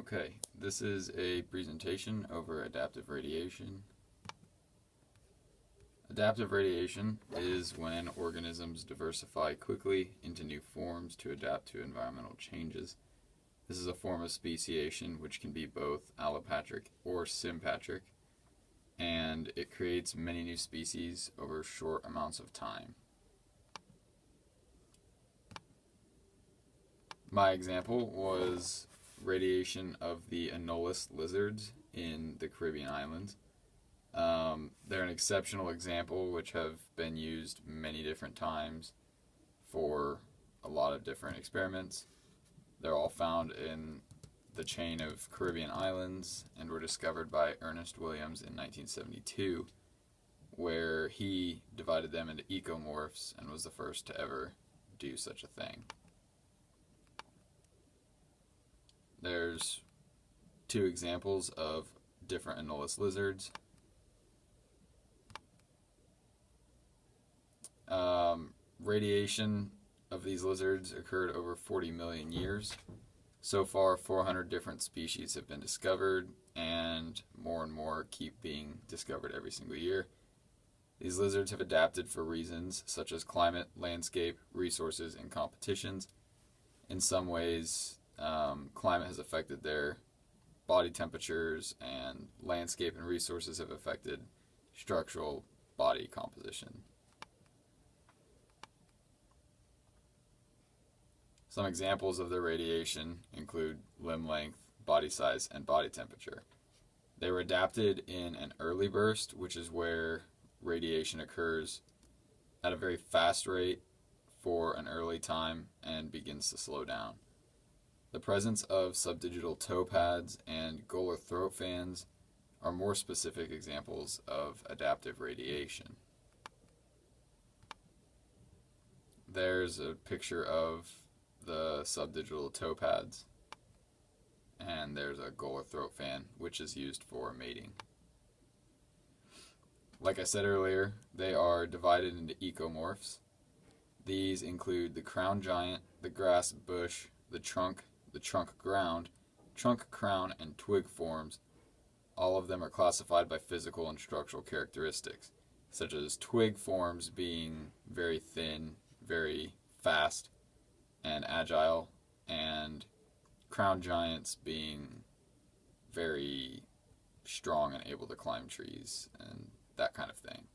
Okay, this is a presentation over adaptive radiation. Adaptive radiation is when organisms diversify quickly into new forms to adapt to environmental changes. This is a form of speciation which can be both allopatric or sympatric, and it creates many new species over short amounts of time. My example was radiation of the Anolis lizards in the Caribbean islands. They're an exceptional example which have been used many different times for a lot of different experiments. They're all found in the chain of Caribbean islands and were discovered by Ernest Williams in 1972, where he divided them into ecomorphs and was the first to ever do such a thing. There's two examples of different Anolis lizards. Radiation of these lizards occurred over 40 million years. So far, 400 different species have been discovered, and more keep being discovered every single year. These lizards have adapted for reasons such as climate, landscape, resources, and competitions. In some ways, climate has affected their body temperatures, and landscape and resources have affected structural body composition. Some examples of their radiation include limb length, body size, and body temperature. They were adapted in an early burst, which is where radiation occurs at a very fast rate for an early time and begins to slow down. The presence of subdigital toe pads and gular throat fans are more specific examples of adaptive radiation. There's a picture of the subdigital toe pads, and there's a gular throat fan, which is used for mating. Like I said earlier, they are divided into ecomorphs. These include the crown giant, the grass bush, the trunk ground, trunk crown, and twig forms. All of them are classified by physical and structural characteristics, such as twig forms being very thin, very fast, and agile, and crown giants being very strong and able to climb trees and that kind of thing.